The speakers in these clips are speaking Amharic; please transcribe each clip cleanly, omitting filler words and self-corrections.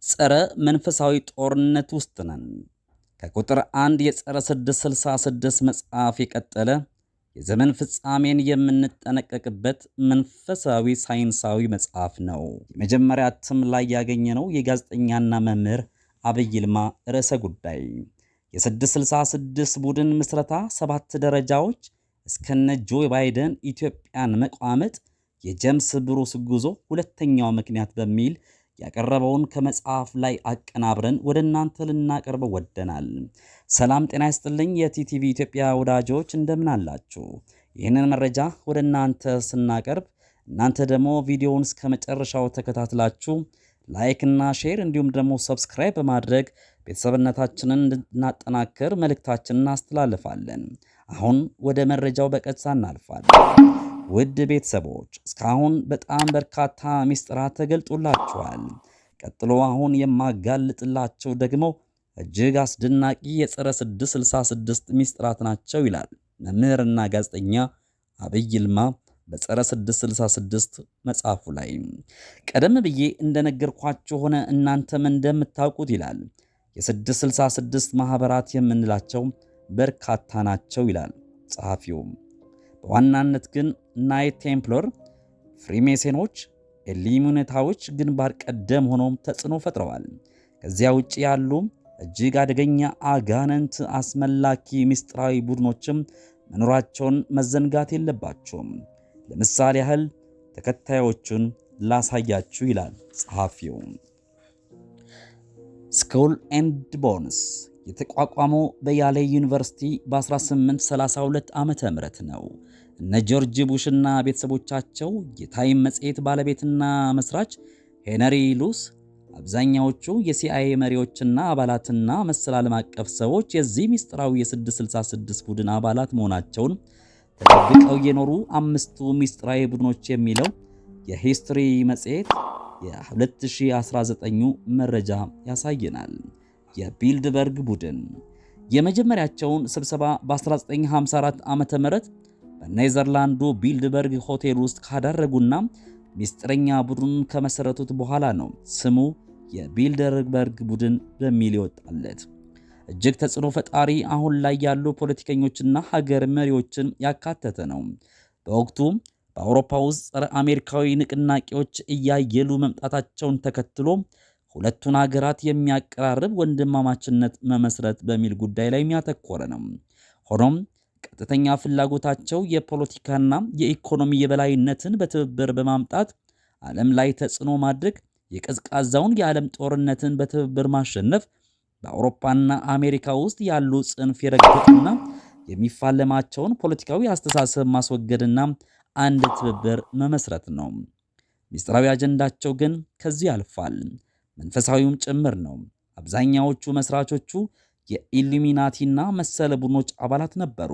ጸረ መንፈሳዊ ጦርነት ውስጥ ነን። ከቁጥር 1 የጸረ 666 መጽሐፍ የቀጠለ የዘመን ፍጻሜን የምንጠነቀቅበት መንፈሳዊ ሳይንሳዊ መጽሐፍ ነው። የመጀመሪያ እትም ላይ ያገኘነው የጋዜጠኛና መምህር አብይ ይልማ ርዕሰ ጉዳይ የ666 ቡድን ምስረታ 7 ደረጃዎች እስከነ ጆ ባይደን ኢትዮጵያን መቋመጥ የጀምስ ብሩስ ጉዞ ሁለተኛው ምክንያት በሚል ያቀረበውን ከመጽሐፍ ላይ አቀናብረን ወደ እናንተ ልናቀርበው ወደናል። ሰላም ጤና ይስጥልኝ የቲቲቪ ኢትዮጵያ ወዳጆች እንደምን አላችሁ? ይህንን መረጃ ወደ እናንተ ስናቀርብ እናንተ ደግሞ ቪዲዮውን እስከ መጨረሻው ተከታትላችሁ ላይክ እና ሼር እንዲሁም ደግሞ ሰብስክራይብ በማድረግ ቤተሰብነታችንን እንድናጠናክር መልእክታችንን እናስተላልፋለን። አሁን ወደ መረጃው በቀጥታ እናልፋለን። ውድ ቤተሰቦች እስካሁን በጣም በርካታ ሚስጥራት ተገልጦላችኋል። ቀጥሎ አሁን የማጋልጥላችሁ ደግሞ እጅግ አስደናቂ የጸረ 666 ሚስጥራት ናቸው ይላል መምህርና ጋዜጠኛ አብይ ይልማ በጸረ 666 መጽሐፉ ላይ። ቀደም ብዬ እንደነገርኳችሁ ሆነ እናንተም እንደምታውቁት ይላል የ666 ማህበራት የምንላቸው በርካታ ናቸው ይላል ጸሐፊው። በዋናነት ግን ናይት ቴምፕለር፣ ፍሪሜሰኖች፣ ኢሉሚናቲዎች ግንባር ቀደም ሆነው ተጽዕኖ ፈጥረዋል። ከዚያ ውጪ ያሉ እጅግ አደገኛ አጋንንት አስመላኪ ምስጢራዊ ቡድኖችም መኖራቸውን መዘንጋት የለባቸውም። ለምሳሌ ያህል ተከታዮቹን ላሳያችሁ ይላል ጸሐፊው። ስኩል ኤንድ ቦንስ የተቋቋመው በያሌ ዩኒቨርሲቲ በ1832 ዓመተ ምህረት ነው። እነ ጆርጅ ቡሽና ቤተሰቦቻቸው የታይም መጽሔት ባለቤትና መስራች ሄነሪ ሉስ፣ አብዛኛዎቹ የሲአይኤ መሪዎችና አባላትና መሰል ዓለም አቀፍ ሰዎች የዚህ ሚስጥራዊ የ666 ቡድን አባላት መሆናቸውን ተደብቀው የኖሩ አምስቱ ሚስጥራዊ ቡድኖች የሚለው የሂስትሪ መጽሔት የ2019 መረጃ ያሳየናል። የቢልድበርግ ቡድን የመጀመሪያቸውን ስብሰባ በ1954 ዓመተ ምህረት በኔዘርላንዱ ቢልድበርግ ሆቴል ውስጥ ካደረጉና ሚስጥረኛ ቡድኑን ከመሰረቱት በኋላ ነው ስሙ የቢልድበርግ ቡድን በሚል ይወጣለት። እጅግ ተጽዕኖ ፈጣሪ አሁን ላይ ያሉ ፖለቲከኞችና ሀገር መሪዎችን ያካተተ ነው። በወቅቱ በአውሮፓ ውስጥ ጸረ አሜሪካዊ ንቅናቄዎች እያየሉ መምጣታቸውን ተከትሎ ሁለቱን ሀገራት የሚያቀራርብ ወንድማማችነት መመስረት በሚል ጉዳይ ላይ የሚያተኮረ ነው። ሆኖም ቀጥተኛ ፍላጎታቸው የፖለቲካና የኢኮኖሚ የበላይነትን በትብብር በማምጣት ዓለም ላይ ተጽዕኖ ማድረግ፣ የቀዝቃዛውን የዓለም ጦርነትን በትብብር ማሸነፍ፣ በአውሮፓና አሜሪካ ውስጥ ያሉ ጽንፍ የረገጡና የሚፋለማቸውን ፖለቲካዊ አስተሳሰብ ማስወገድና አንድ ትብብር መመስረት ነው። ሚስጥራዊ አጀንዳቸው ግን ከዚህ ያልፋል፣ መንፈሳዊውም ጭምር ነው። አብዛኛዎቹ መስራቾቹ የኢሉሚናቲና መሰለ ቡድኖች አባላት ነበሩ።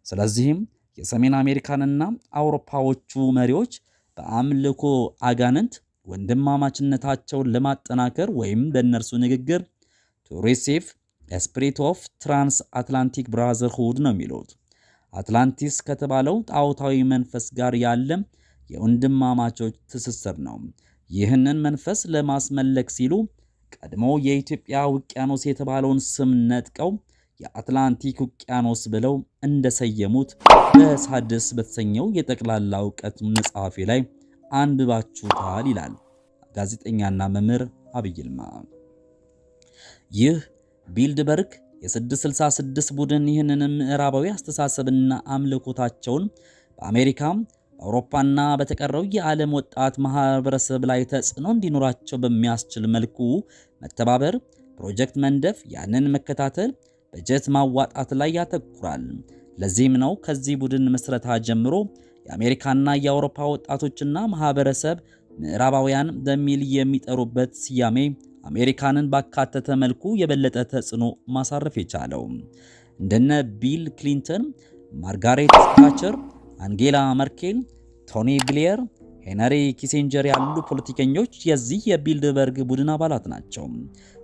ስለዚህም የሰሜን አሜሪካንና አውሮፓዎቹ መሪዎች በአምልኮ አጋንንት ወንድማማችነታቸውን ለማጠናከር ወይም በእነርሱ ንግግር ቱ ሪሲቭ ስፒሪት ኦፍ ትራንስ አትላንቲክ ብራዘርሁድ ነው የሚሉት። አትላንቲስ ከተባለው ጣዖታዊ መንፈስ ጋር ያለ የወንድማማቾች ትስስር ነው። ይህንን መንፈስ ለማስመለክ ሲሉ ቀድሞ የኢትዮጵያ ውቅያኖስ የተባለውን ስም ነጥቀው የአትላንቲክ ውቅያኖስ ብለው እንደሰየሙት በሳድስ በተሰኘው የጠቅላላ ዕውቀት መጽሐፌ ላይ አንብባችሁታል ይላል ጋዜጠኛና መምህር አብይ ይልማ። ይህ ቢልድበርግ የ666 ቡድን ይህንን ምዕራባዊ አስተሳሰብና አምልኮታቸውን በአሜሪካ በአውሮፓና በተቀረው የዓለም ወጣት ማህበረሰብ ላይ ተጽዕኖ እንዲኖራቸው በሚያስችል መልኩ መተባበር፣ ፕሮጀክት መንደፍ፣ ያንን መከታተል፣ በጀት ማዋጣት ላይ ያተኩራል። ለዚህም ነው ከዚህ ቡድን መስረታ ጀምሮ የአሜሪካና የአውሮፓ ወጣቶችና ማህበረሰብ ምዕራባውያን በሚል የሚጠሩበት ስያሜ አሜሪካንን ባካተተ መልኩ የበለጠ ተጽዕኖ ማሳረፍ የቻለው። እንደነ ቢል ክሊንተን፣ ማርጋሬት ታቸር፣ አንጌላ መርኬል፣ ቶኒ ብሌየር፣ ሄነሪ ኪሲንጀር ያሉ ፖለቲከኞች የዚህ የቢልድበርግ ቡድን አባላት ናቸው።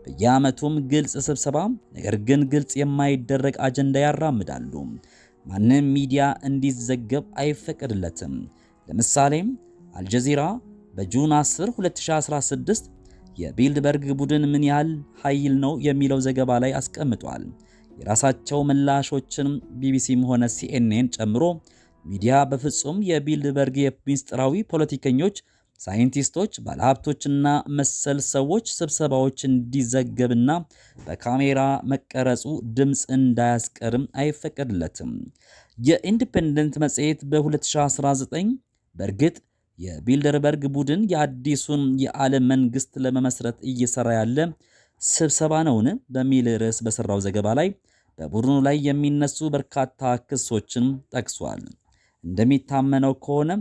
በየዓመቱም ግልጽ ስብሰባ፣ ነገር ግን ግልጽ የማይደረግ አጀንዳ ያራምዳሉ። ማንም ሚዲያ እንዲዘገብ አይፈቀድለትም። ለምሳሌም አልጀዚራ በጁን 10 2016 የቢልድበርግ ቡድን ምን ያህል ኃይል ነው የሚለው ዘገባ ላይ አስቀምጧል። የራሳቸው ምላሾችን ቢቢሲም ሆነ ሲኤንኤን ጨምሮ ሚዲያ በፍጹም የቢልድበርግ የሚስጥራዊ ፖለቲከኞች፣ ሳይንቲስቶች፣ ባለሀብቶችና መሰል ሰዎች ስብሰባዎች እንዲዘገብና በካሜራ መቀረጹ ድምፅ እንዳያስቀርም አይፈቀድለትም። የኢንዲፔንደንት መጽሔት በ2019 በእርግጥ የቢልደርበርግ ቡድን የአዲሱን የዓለም መንግስት ለመመስረት እየሰራ ያለ ስብሰባ ነውን በሚል ርዕስ በሰራው ዘገባ ላይ በቡድኑ ላይ የሚነሱ በርካታ ክሶችን ጠቅሷል። እንደሚታመነው ከሆነ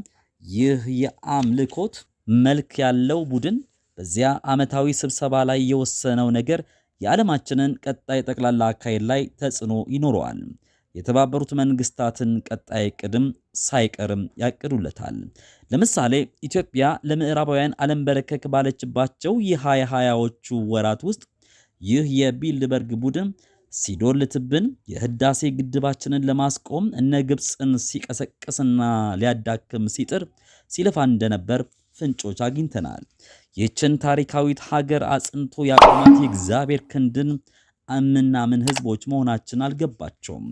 ይህ የአምልኮት መልክ ያለው ቡድን በዚያ ዓመታዊ ስብሰባ ላይ የወሰነው ነገር የዓለማችንን ቀጣይ ጠቅላላ አካሄድ ላይ ተጽዕኖ ይኖረዋል። የተባበሩት መንግስታትን ቀጣይ ቅድም ሳይቀርም ያቅዱለታል። ለምሳሌ ኢትዮጵያ ለምዕራባውያን አለንበረከክ ባለችባቸው የ2020ዎቹ ወራት ውስጥ ይህ የቢልድበርግ ቡድን ሲዶልትብን የህዳሴ ግድባችንን ለማስቆም እነ ግብፅን ሲቀሰቅስና ሊያዳክም ሲጥር ሲለፋ እንደነበር ፍንጮች አግኝተናል። ይህችን ታሪካዊት ሀገር አጽንቶ ያቆማት የእግዚአብሔር ክንድን ምን ህዝቦች መሆናችን አልገባቸውም።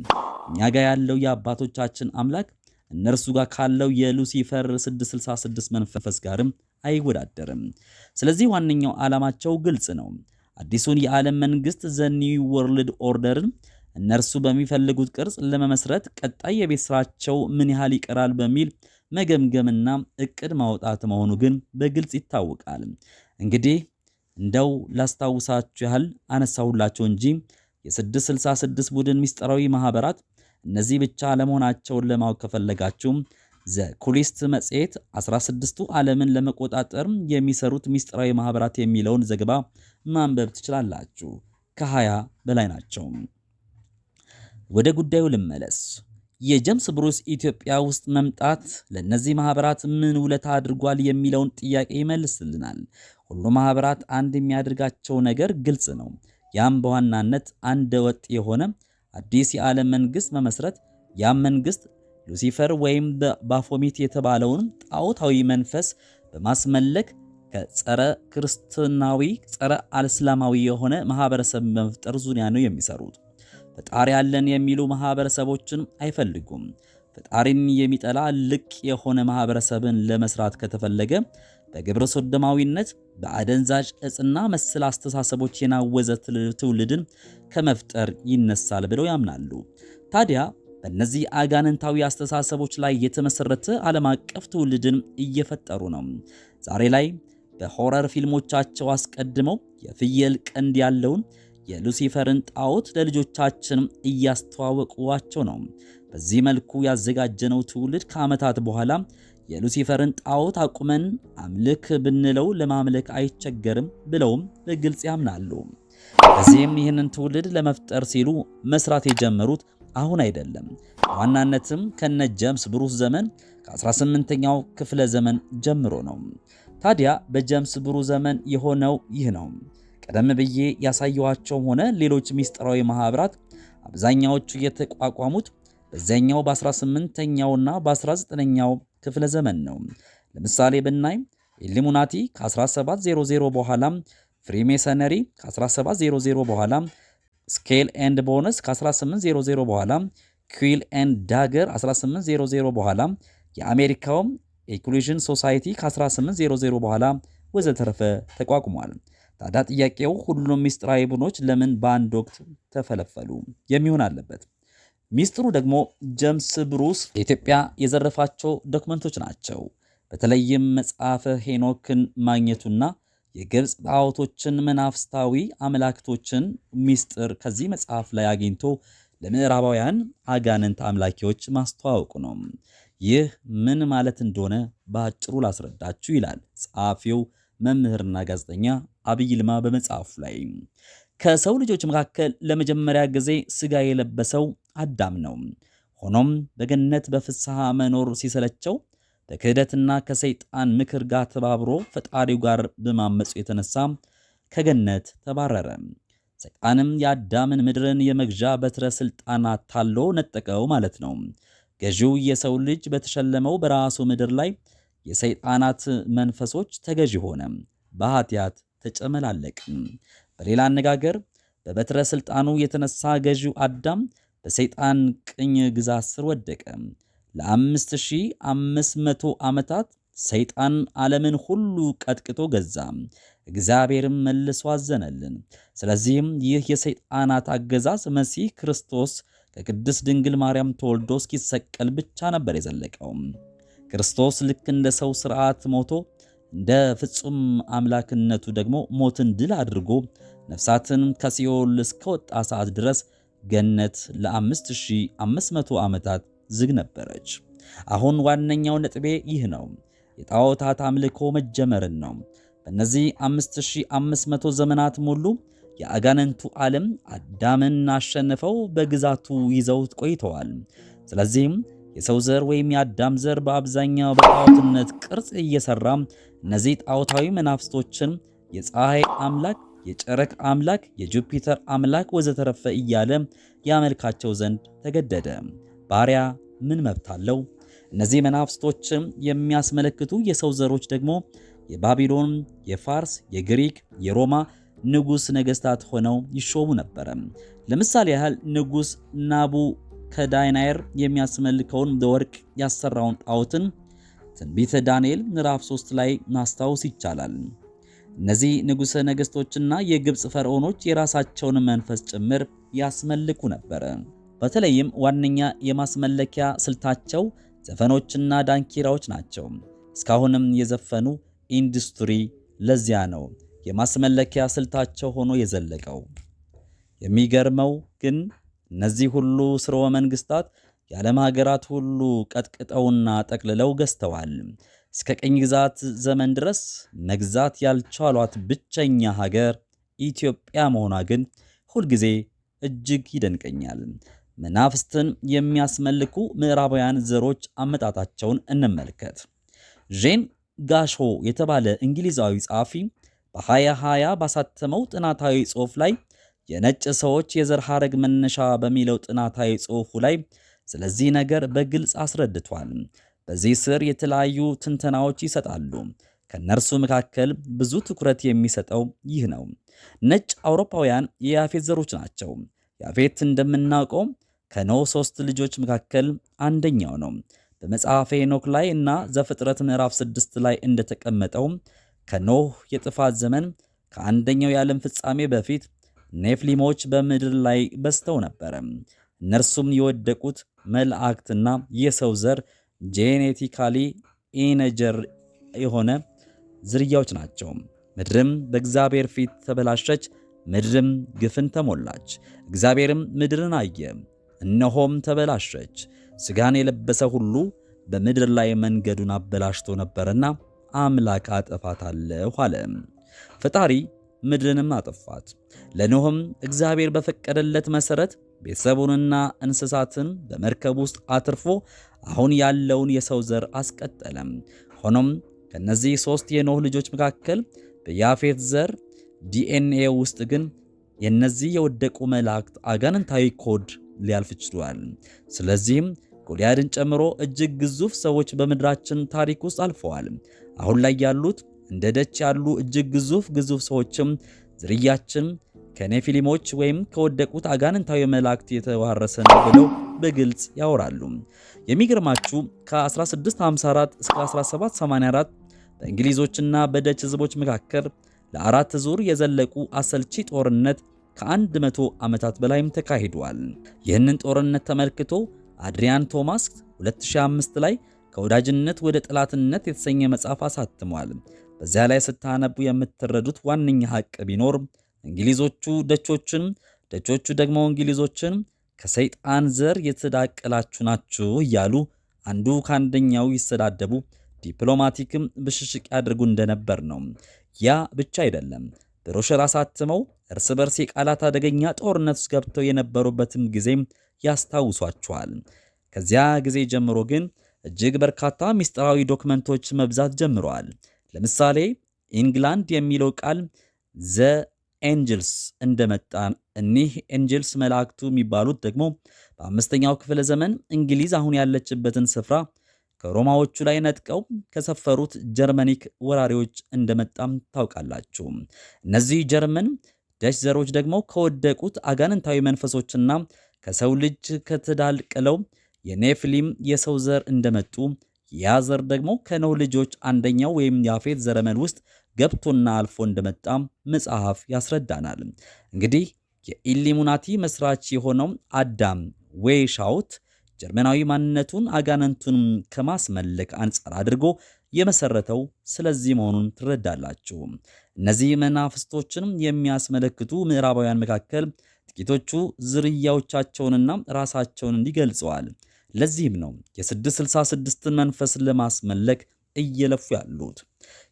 እኛ ጋር ያለው የአባቶቻችን አምላክ እነርሱ ጋር ካለው የሉሲፈር 666 መንፈስ ጋርም አይወዳደርም። ስለዚህ ዋነኛው ዓላማቸው ግልጽ ነው። አዲሱን የዓለም መንግስት ዘ ኒው ወርልድ ኦርደርን እነርሱ በሚፈልጉት ቅርጽ ለመመስረት ቀጣይ የቤት ስራቸው ምን ያህል ይቀራል በሚል መገምገምና እቅድ ማውጣት መሆኑ ግን በግልጽ ይታወቃል። እንግዲህ እንደው ላስታውሳችሁ ያህል አነሳሁላችሁ እንጂ የ666 ቡድን ሚስጥራዊ ማህበራት እነዚህ ብቻ ለመሆናቸውን ለማወቅ ከፈለጋችሁ ዘ ኩሊስት መጽሔት 16ቱ ዓለምን ለመቆጣጠር የሚሰሩት ሚስጥራዊ ማህበራት የሚለውን ዘገባ ማንበብ ትችላላችሁ። ከ20 በላይ ናቸው። ወደ ጉዳዩ ልመለስ። የጀምስ ብሩስ ኢትዮጵያ ውስጥ መምጣት ለነዚህ ማህበራት ምን ውለታ አድርጓል የሚለውን ጥያቄ ይመልስልናል። ሁሉም ማህበራት አንድ የሚያደርጋቸው ነገር ግልጽ ነው። ያም በዋናነት አንድ ወጥ የሆነ አዲስ የዓለም መንግስት መመስረት። ያም መንግስት ሉሲፈር ወይም ባፎሚት የተባለውን ጣዖታዊ መንፈስ በማስመለክ ከጸረ ክርስቲያናዊ ጸረ አልስላማዊ የሆነ ማህበረሰብ በመፍጠር ዙሪያ ነው የሚሰሩት። ፈጣሪ ያለን የሚሉ ማህበረሰቦችን አይፈልጉም። ፈጣሪን የሚጠላ ልቅ የሆነ ማህበረሰብን ለመስራት ከተፈለገ በግብረ ሶዶማዊነት፣ በአደንዛዥ እጽና መሰል አስተሳሰቦች የናወዘ ትውልድን ከመፍጠር ይነሳል ብለው ያምናሉ። ታዲያ በእነዚህ አጋንንታዊ አስተሳሰቦች ላይ የተመሰረተ ዓለም አቀፍ ትውልድን እየፈጠሩ ነው። ዛሬ ላይ በሆረር ፊልሞቻቸው አስቀድመው የፍየል ቀንድ ያለውን የሉሲፈርን ጣዖት ለልጆቻችን እያስተዋወቁዋቸው ነው። በዚህ መልኩ ያዘጋጀነው ትውልድ ከዓመታት በኋላ የሉሲፈርን ጣዖት አቁመን አምልክ ብንለው ለማምለክ አይቸገርም ብለውም በግልጽ ያምናሉ። በዚህም ይህንን ትውልድ ለመፍጠር ሲሉ መስራት የጀመሩት አሁን አይደለም። ዋናነትም ከነ ጀምስ ብሩስ ዘመን ከ18ኛው ክፍለ ዘመን ጀምሮ ነው። ታዲያ በጀምስ ብሩስ ዘመን የሆነው ይህ ነው። ቀደም ብዬ ያሳየኋቸውም ሆነ ሌሎች ሚስጥራዊ ማህበራት አብዛኛዎቹ የተቋቋሙት በዚያኛው በ18ኛውና በ19ኛው ክፍለ ዘመን ነው። ለምሳሌ ብናይ ኢሉሚናቲ ከ1700 በኋላ፣ ፍሪሜሰነሪ ከ1700 በኋላ፣ ስኬል ኤንድ ቦነስ ከ1800 በኋላ፣ ኩዊል ኤንድ ዳገር 1800 በኋላ፣ የአሜሪካው ኢኩሊዥን ሶሳይቲ ከ1800 በኋላ ወዘተረፈ ተቋቁሟል። ታዲያ ጥያቄው ሁሉም ሚስጥራዊ ቡድኖች ለምን በአንድ ወቅት ተፈለፈሉ የሚሆን አለበት። ሚስጥሩ ደግሞ ጀምስ ብሩስ ኢትዮጵያ የዘረፋቸው ዶክመንቶች ናቸው። በተለይም መጽሐፈ ሄኖክን ማግኘቱና የግብፅ ጣዖቶችን መናፍስታዊ አምላክቶችን ሚስጥር ከዚህ መጽሐፍ ላይ አግኝቶ ለምዕራባውያን አጋንንት አምላኪዎች ማስተዋወቁ ነው። ይህ ምን ማለት እንደሆነ በአጭሩ ላስረዳችሁ ይላል ጸሐፊው መምህርና ጋዜጠኛ አብይ ይልማ በመጽሐፉ ላይ። ከሰው ልጆች መካከል ለመጀመሪያ ጊዜ ስጋ የለበሰው አዳም ነው። ሆኖም በገነት በፍስሐ መኖር ሲሰለቸው በክህደትና ከሰይጣን ምክር ጋር ተባብሮ ፈጣሪው ጋር በማመፁ የተነሳ ከገነት ተባረረ። ሰይጣንም የአዳምን ምድርን የመግዣ በትረ ሥልጣን አታሎ ነጠቀው ማለት ነው። ገዢው የሰው ልጅ በተሸለመው በራሱ ምድር ላይ የሰይጣናት መንፈሶች ተገዢ ሆነ፣ በኃጢአት ተጨመላለቀ። በሌላ አነጋገር በበትረ ሥልጣኑ የተነሳ ገዢው አዳም በሰይጣን ቅኝ ግዛት ስር ወደቀ። ለ5500 ዓመታት ሰይጣን ዓለምን ሁሉ ቀጥቅጦ ገዛ፣ እግዚአብሔርም መልሶ አዘነልን። ስለዚህም ይህ የሰይጣናት አገዛዝ መሲህ ክርስቶስ ከቅድስት ድንግል ማርያም ተወልዶ እስኪሰቀል ብቻ ነበር የዘለቀው። ክርስቶስ ልክ እንደ ሰው ሥርዓት ሞቶ እንደ ፍጹም አምላክነቱ ደግሞ ሞትን ድል አድርጎ ነፍሳትን ከሲኦል እስከወጣ ሰዓት ድረስ ገነት ለ5500 ዓመታት ዝግ ነበረች። አሁን ዋነኛው ነጥቤ ይህ ነው፣ የጣዖታት አምልኮ መጀመርን ነው። በእነዚህ 5500 ዘመናት ሙሉ የአጋንንቱ ዓለም አዳምን አሸንፈው በግዛቱ ይዘውት ቆይተዋል። ስለዚህም የሰው ዘር ወይም የአዳም ዘር በአብዛኛው በጣዖትነት ቅርጽ እየሰራ እነዚህ ጣዖታዊ መናፍስቶችን የፀሐይ አምላክ፣ የጨረቅ አምላክ፣ የጁፒተር አምላክ ወዘተረፈ እያለ ያመልካቸው ዘንድ ተገደደ። ባሪያ ምን መብት አለው? እነዚህ መናፍስቶችን የሚያስመለክቱ የሰው ዘሮች ደግሞ የባቢሎን፣ የፋርስ፣ የግሪክ፣ የሮማ ንጉሥ ነገሥታት ሆነው ይሾሙ ነበረ። ለምሳሌ ያህል ንጉሥ ናቡከደነፆር የሚያስመልከውን በወርቅ ያሰራውን ጣዖትን ትንቢተ ዳንኤል ምዕራፍ 3 ላይ ማስታወስ ይቻላል። እነዚህ ንጉሠ ነገሥቶችና የግብፅ ፈርዖኖች የራሳቸውን መንፈስ ጭምር ያስመልኩ ነበረ። በተለይም ዋነኛ የማስመለኪያ ስልታቸው ዘፈኖችና ዳንኪራዎች ናቸው። እስካሁንም የዘፈኑ ኢንዱስትሪ ለዚያ ነው የማስመለኪያ ስልታቸው ሆኖ የዘለቀው። የሚገርመው ግን እነዚህ ሁሉ ስርወ መንግስታት የዓለም ሀገራት ሁሉ ቀጥቅጠውና ጠቅልለው ገዝተዋል። እስከ ቅኝ ግዛት ዘመን ድረስ መግዛት ያልቻሏት ብቸኛ ሀገር ኢትዮጵያ መሆኗ ግን ሁልጊዜ እጅግ ይደንቀኛል። መናፍስትን የሚያስመልኩ ምዕራባውያን ዘሮች አመጣጣቸውን እንመልከት። ጄን ጋሾ የተባለ እንግሊዛዊ ጸሐፊ በ2020 ባሳተመው ጥናታዊ ጽሑፍ ላይ የነጭ ሰዎች የዘር ሐረግ መነሻ በሚለው ጥናታዊ ጽሑፉ ላይ ስለዚህ ነገር በግልጽ አስረድቷል። በዚህ ስር የተለያዩ ትንተናዎች ይሰጣሉ። ከነርሱ መካከል ብዙ ትኩረት የሚሰጠው ይህ ነው። ነጭ አውሮፓውያን የያፌት ዘሮች ናቸው። ያፌት እንደምናውቀው ከኖህ 3 ልጆች መካከል አንደኛው ነው። በመጽሐፈ ሄኖክ ላይ እና ዘፍጥረት ምዕራፍ 6 ላይ እንደተቀመጠው ከኖህ የጥፋት ዘመን ከአንደኛው የዓለም ፍጻሜ በፊት ኔፍሊሞች በምድር ላይ በዝተው ነበረ። እነርሱም የወደቁት መላእክትና የሰው ዘር ጄኔቲካሊ ኢነጀር የሆነ ዝርያዎች ናቸው። ምድርም በእግዚአብሔር ፊት ተበላሸች፣ ምድርም ግፍን ተሞላች። እግዚአብሔርም ምድርን አየ፣ እነሆም ተበላሸች፣ ሥጋን የለበሰ ሁሉ በምድር ላይ መንገዱን አበላሽቶ ነበርና አምላክ አጠፋታለሁ አለ። ፈጣሪ ምድርንም አጠፋት። ለኖህም እግዚአብሔር በፈቀደለት መሠረት ቤተሰቡንና እንስሳትን በመርከብ ውስጥ አትርፎ አሁን ያለውን የሰው ዘር አስቀጠለም። ሆኖም ከነዚህ 3 የኖህ ልጆች መካከል በያፌት ዘር ዲኤንኤ ውስጥ ግን የነዚህ የወደቁ መላእክት አጋንንታዊ ኮድ ሊያልፍ ችሏል። ስለዚህም ጎልያድን ጨምሮ እጅግ ግዙፍ ሰዎች በምድራችን ታሪክ ውስጥ አልፈዋል። አሁን ላይ ያሉት እንደ ደች ያሉ እጅግ ግዙፍ ሰዎችም ዝርያችን ከኔፊሊሞች ወይም ከወደቁት አጋንንታዊ መላእክት የተዋረሰ ነው ብለው በግልጽ ያወራሉ። የሚገርማችሁ ከ1654 እስከ 1784 በእንግሊዞችና በደች ሕዝቦች መካከል ለ4 ዙር የዘለቁ አሰልቺ ጦርነት ከ100 ዓመታት በላይም ተካሂዷል። ይህንን ጦርነት ተመልክቶ አድሪያን ቶማስ 2005 ላይ ከወዳጅነት ወደ ጠላትነት የተሰኘ መጽሐፍ አሳትሟል። በዚያ ላይ ስታነቡ የምትረዱት ዋነኛ ሐቅ ቢኖር እንግሊዞቹ ደቾችን፣ ደቾቹ ደግሞ እንግሊዞችን ከሰይጣን ዘር የተዳቀላችሁ ናችሁ እያሉ አንዱ ከአንደኛው ይሰዳደቡ፣ ዲፕሎማቲክም ብሽሽቅ ያድርጉ እንደነበር ነው። ያ ብቻ አይደለም። ብሮሸር አሳትመው እርስ በርስ የቃላት አደገኛ ጦርነት ውስጥ ገብተው የነበሩበትም ጊዜም ያስታውሷቸዋል። ከዚያ ጊዜ ጀምሮ ግን እጅግ በርካታ ሚስጥራዊ ዶክመንቶች መብዛት ጀምረዋል። ለምሳሌ ኢንግላንድ የሚለው ቃል ዘ ኤንጅልስ እንደመጣ እኒህ ኤንጅልስ መላእክቱ የሚባሉት ደግሞ በ5ኛው ክፍለ ዘመን እንግሊዝ አሁን ያለችበትን ስፍራ ከሮማዎቹ ላይ ነጥቀው ከሰፈሩት ጀርመኒክ ወራሪዎች እንደመጣም ታውቃላችሁ። እነዚህ ጀርመን ደች ዘሮች ደግሞ ከወደቁት አጋንንታዊ መንፈሶችና ከሰው ልጅ ከተዳልቀለው የኔፍሊም የሰው ዘር እንደመጡ ያ ዘር ደግሞ ከኖህ ልጆች አንደኛው ወይም ያፌት ዘረመል ውስጥ ገብቶና አልፎ እንደመጣ መጽሐፍ ያስረዳናል። እንግዲህ የኢሉሚናቲ መስራች የሆነው አዳም ዌይሻውት ጀርመናዊ ማንነቱን አጋንንቱን ከማስመለክ አንጻር አድርጎ የመሰረተው ስለዚህ መሆኑን ትረዳላችሁ። እነዚህ መናፍስቶችን የሚያስመለክቱ ምዕራባውያን መካከል ጥቂቶቹ ዝርያዎቻቸውንና ራሳቸውን እንዲገልጸዋል። ለዚህም ነው የ666ን መንፈስ ለማስመለክ እየለፉ ያሉት።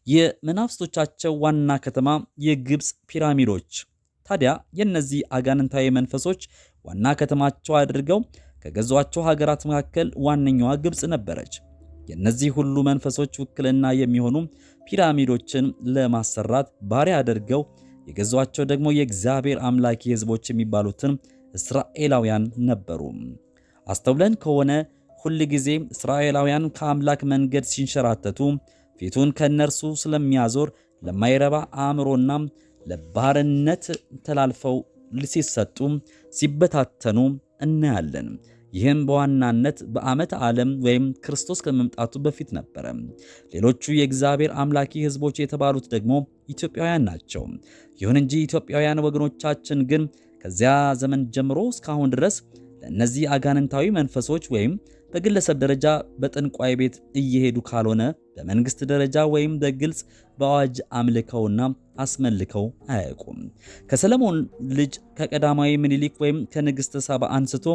የመናፍስቶቻቸው ዋና ከተማ የግብፅ ፒራሚዶች ታዲያ የእነዚህ አጋንንታዊ መንፈሶች ዋና ከተማቸው አድርገው ከገዟቸው ሀገራት መካከል ዋነኛዋ ግብፅ ነበረች። የእነዚህ ሁሉ መንፈሶች ውክልና የሚሆኑ ፒራሚዶችን ለማሰራት ባሪያ አድርገው የገዟቸው ደግሞ የእግዚአብሔር አምላኪ ሕዝቦች የሚባሉትን እስራኤላውያን ነበሩ። አስተውለን ከሆነ ሁል ጊዜ እስራኤላውያን ከአምላክ መንገድ ሲንሸራተቱ ፊቱን ከነርሱ ስለሚያዞር ለማይረባ አእምሮና ለባርነት ተላልፈው ሲሰጡ ሲበታተኑ እናያለን። ይህም በዋናነት በዓመተ ዓለም ወይም ክርስቶስ ከመምጣቱ በፊት ነበረ። ሌሎቹ የእግዚአብሔር አምላኪ ሕዝቦች የተባሉት ደግሞ ኢትዮጵያውያን ናቸው። ይሁን እንጂ ኢትዮጵያውያን ወገኖቻችን ግን ከዚያ ዘመን ጀምሮ እስካሁን ድረስ ለእነዚህ አጋንንታዊ መንፈሶች ወይም በግለሰብ ደረጃ በጠንቋይ ቤት እየሄዱ ካልሆነ በመንግስት ደረጃ ወይም በግልጽ በአዋጅ አምልከውና አስመልከው አያውቁም። ከሰለሞን ልጅ ከቀዳማዊ ምኒልክ ወይም ከንግሥተ ሳባ አንስቶ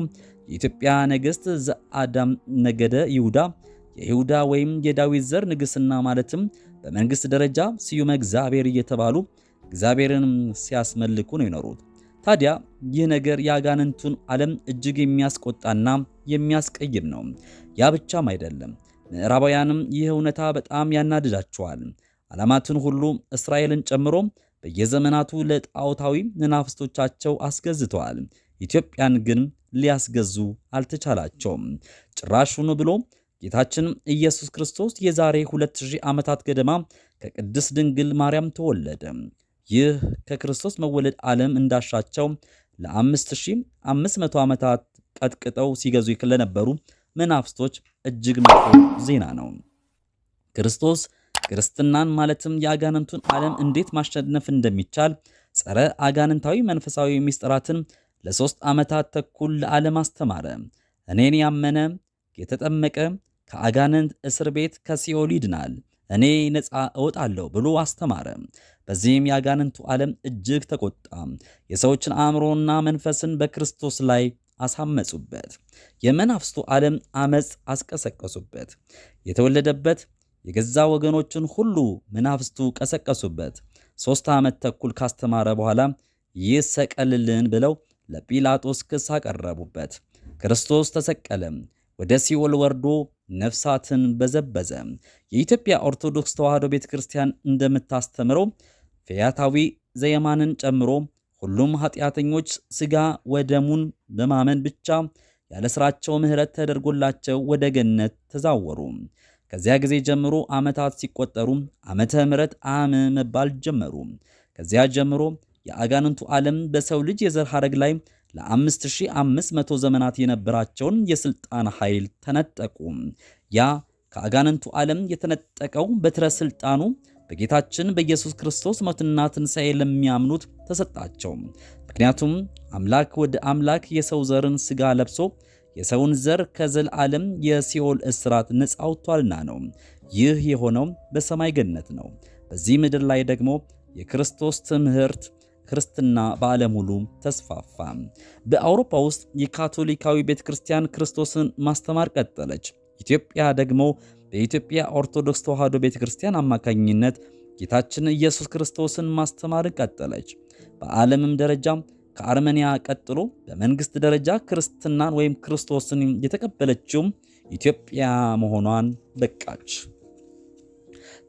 የኢትዮጵያ ነገሥት ዘአዳም ነገደ ይሁዳ የይሁዳ ወይም የዳዊት ዘር ንግሥና ማለትም በመንግስት ደረጃ ስዩመ እግዚአብሔር እየተባሉ እግዚአብሔርን ሲያስመልኩ ነው የኖሩት። ታዲያ ይህ ነገር የአጋንንቱን ዓለም እጅግ የሚያስቆጣና የሚያስቀይም ነው። ያ ብቻም አይደለም፣ ምዕራባውያንም ይህ እውነታ በጣም ያናድዳቸዋል። ዓላማትን ሁሉ እስራኤልን ጨምሮ በየዘመናቱ ለጣዖታዊ መናፍስቶቻቸው አስገዝተዋል። ኢትዮጵያን ግን ሊያስገዙ አልተቻላቸውም። ጭራሹኑ ብሎ ጌታችን ኢየሱስ ክርስቶስ የዛሬ 2000 ዓመታት ገደማ ከቅድስት ድንግል ማርያም ተወለደ። ይህ ከክርስቶስ መወለድ ዓለም እንዳሻቸው ለ5500 ዓመታት ቀጥቅጠው ሲገዙ ለነበሩ መናፍስቶች እጅግ መጥፎ ዜና ነው። ክርስቶስ ክርስትናን ማለትም የአጋንንቱን ዓለም እንዴት ማሸነፍ እንደሚቻል ጸረ አጋንንታዊ መንፈሳዊ ምስጢራትን ለ3 ዓመታት ተኩል ለዓለም አስተማረ። እኔን ያመነ የተጠመቀ ከአጋንንት እስር ቤት ከሲኦል ይድናል፣ እኔ ነፃ እወጣለሁ ብሎ አስተማረ። በዚህም የአጋንንቱ ዓለም እጅግ ተቆጣ። የሰዎችን አእምሮና መንፈስን በክርስቶስ ላይ አሳመጹበት። የመናፍስቱ ዓለም አመፅ አስቀሰቀሱበት። የተወለደበት የገዛ ወገኖችን ሁሉ መናፍስቱ ቀሰቀሱበት። 3 ዓመት ተኩል ካስተማረ በኋላ ይሰቀልልን ብለው ለጲላጦስ ክስ አቀረቡበት። ክርስቶስ ተሰቀለ፣ ወደ ሲኦል ወርዶ ነፍሳትን በዘበዘ። የኢትዮጵያ ኦርቶዶክስ ተዋሕዶ ቤተክርስቲያን እንደምታስተምረው ፈያታዊ ዘየማንን ጨምሮ ሁሉም ኃጢአተኞች ሥጋ ወደሙን በማመን ብቻ ያለ ሥራቸው ምሕረት ተደርጎላቸው ወደ ገነት ተዛወሩ። ከዚያ ጊዜ ጀምሮ ዓመታት ሲቆጠሩ ዓመተ ምሕረት ዓመ መባል ጀመሩ። ከዚያ ጀምሮ የአጋንንቱ ዓለም በሰው ልጅ የዘር ሐረግ ላይ ለ5500 ዘመናት የነበራቸውን የሥልጣን ኃይል ተነጠቁ። ያ ከአጋንንቱ ዓለም የተነጠቀው በትረ ሥልጣኑ በጌታችን በኢየሱስ ክርስቶስ ሞትና ትንሣኤ ለሚያምኑት ተሰጣቸው። ምክንያቱም አምላክ ወደ አምላክ የሰው ዘርን ሥጋ ለብሶ የሰውን ዘር ከዘላለም የሲኦል እስራት ነፃ አውጥቷልና ነው። ይህ የሆነው በሰማይ ገነት ነው። በዚህ ምድር ላይ ደግሞ የክርስቶስ ትምህርት ክርስትና በዓለም ሁሉ ተስፋፋ። በአውሮፓ ውስጥ የካቶሊካዊ ቤተክርስቲያን ክርስቶስን ማስተማር ቀጠለች። ኢትዮጵያ ደግሞ በኢትዮጵያ ኦርቶዶክስ ተዋሕዶ ቤተክርስቲያን አማካኝነት ጌታችን ኢየሱስ ክርስቶስን ማስተማር ቀጠለች። በዓለምም ደረጃ ከአርሜኒያ ቀጥሎ በመንግስት ደረጃ ክርስትናን ወይም ክርስቶስን የተቀበለችው ኢትዮጵያ መሆኗን በቃች።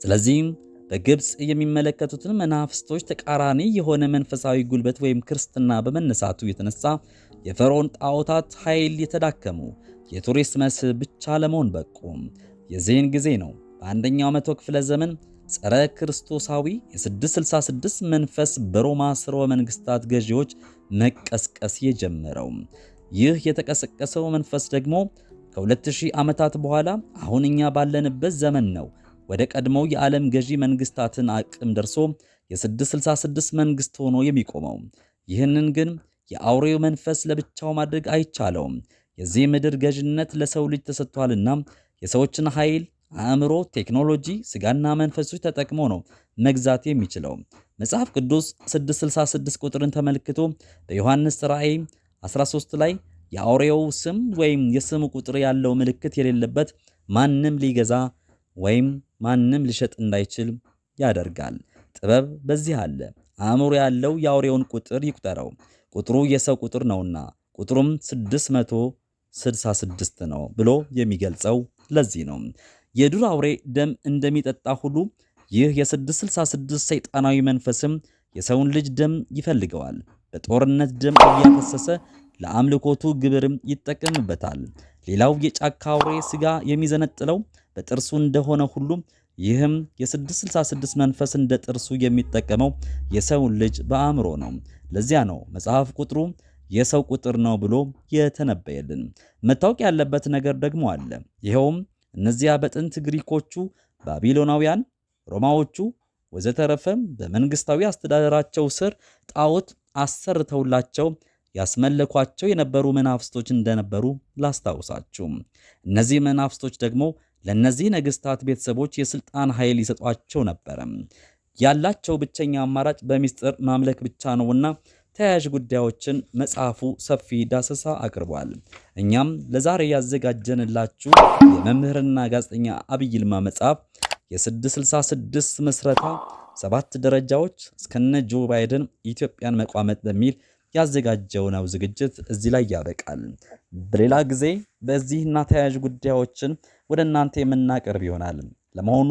ስለዚህም በግብጽ የሚመለከቱትን መናፍስቶች ተቃራኒ የሆነ መንፈሳዊ ጉልበት ወይም ክርስትና በመነሳቱ የተነሳ የፈርዖን ጣዖታት ኃይል የተዳከሙ የቱሪስት መስህብ ብቻ ለመሆን በቁ። የዚህን ጊዜ ነው በአንደኛው መቶ ክፍለ ዘመን ጸረ ክርስቶሳዊ የ666 መንፈስ በሮማ ስርወ መንግስታት ገዢዎች መቀስቀስ የጀመረው። ይህ የተቀሰቀሰው መንፈስ ደግሞ ከ2000 ዓመታት በኋላ አሁን እኛ ባለንበት ዘመን ነው ወደ ቀድሞው የዓለም ገዢ መንግስታትን አቅም ደርሶ የ666 መንግስት ሆኖ የሚቆመው። ይህንን ግን የአውሬው መንፈስ ለብቻው ማድረግ አይቻለውም። የዚህ ምድር ገዥነት ለሰው ልጅ ተሰጥቷልና የሰዎችን ኃይል፣ አእምሮ፣ ቴክኖሎጂ፣ ስጋና መንፈሶች ተጠቅሞ ነው መግዛት የሚችለው። መጽሐፍ ቅዱስ 666 ቁጥርን ተመልክቶ በዮሐንስ ራእይ 13 ላይ የአውሬው ስም ወይም የስሙ ቁጥር ያለው ምልክት የሌለበት ማንም ሊገዛ ወይም ማንም ሊሸጥ እንዳይችል ያደርጋል። ጥበብ በዚህ አለ። አእምሮ ያለው የአውሬውን ቁጥር ይቁጠረው፣ ቁጥሩ የሰው ቁጥር ነውና ቁጥሩም 666 ነው ብሎ የሚገልጸው ለዚህ ነው። የዱር አውሬ ደም እንደሚጠጣ ሁሉ ይህ የ666 ሰይጣናዊ መንፈስም የሰውን ልጅ ደም ይፈልገዋል። በጦርነት ደም እያፈሰሰ ለአምልኮቱ ግብርም ይጠቀምበታል። ሌላው የጫካ አውሬ ስጋ የሚዘነጥለው በጥርሱ እንደሆነ ሁሉ ይህም የ666 መንፈስ እንደ ጥርሱ የሚጠቀመው የሰውን ልጅ በአእምሮ ነው። ለዚያ ነው መጽሐፍ ቁጥሩ የሰው ቁጥር ነው ብሎ የተነበየልን። መታወቅ ያለበት ነገር ደግሞ አለ። ይኸውም እነዚያ በጥንት ግሪኮቹ፣ ባቢሎናውያን፣ ሮማዎቹ ወዘተረፈም በመንግስታዊ አስተዳደራቸው ስር ጣዖት አሰርተውላቸው ያስመለኳቸው የነበሩ መናፍስቶች እንደነበሩ ላስታውሳችሁ። እነዚህ መናፍስቶች ደግሞ ለነዚህ ነገስታት ቤተሰቦች የስልጣን ኃይል ይሰጧቸው ነበር። ያላቸው ብቸኛ አማራጭ በሚስጥር ማምለክ ብቻ ነውና ተያያዥ ጉዳዮችን መጽሐፉ ሰፊ ዳሰሳ አቅርቧል። እኛም ለዛሬ ያዘጋጀንላችሁ የመምህርና ጋዜጠኛ ዐቢይ ይልማ መጽሐፍ የ666 ምስረታ 7 ደረጃዎች እስከነ ጆ ባይደን ኢትዮጵያን መቋመጥ በሚል ያዘጋጀው ነው ዝግጅት እዚህ ላይ ያበቃል። በሌላ ጊዜ በዚህና ተያያዥ ጉዳዮችን ወደ እናንተ የምናቀርብ ይሆናል። ለመሆኑ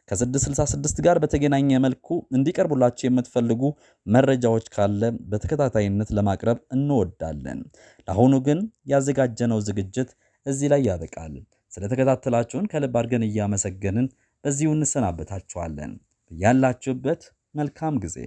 ከ666 ጋር በተገናኘ መልኩ እንዲቀርቡላችሁ የምትፈልጉ መረጃዎች ካለ በተከታታይነት ለማቅረብ እንወዳለን። ለአሁኑ ግን ያዘጋጀነው ዝግጅት እዚህ ላይ ያበቃል። ስለተከታተላችሁን ከልብ አድርገን እያመሰገንን በዚሁ እንሰናበታችኋለን። ያላችሁበት መልካም ጊዜ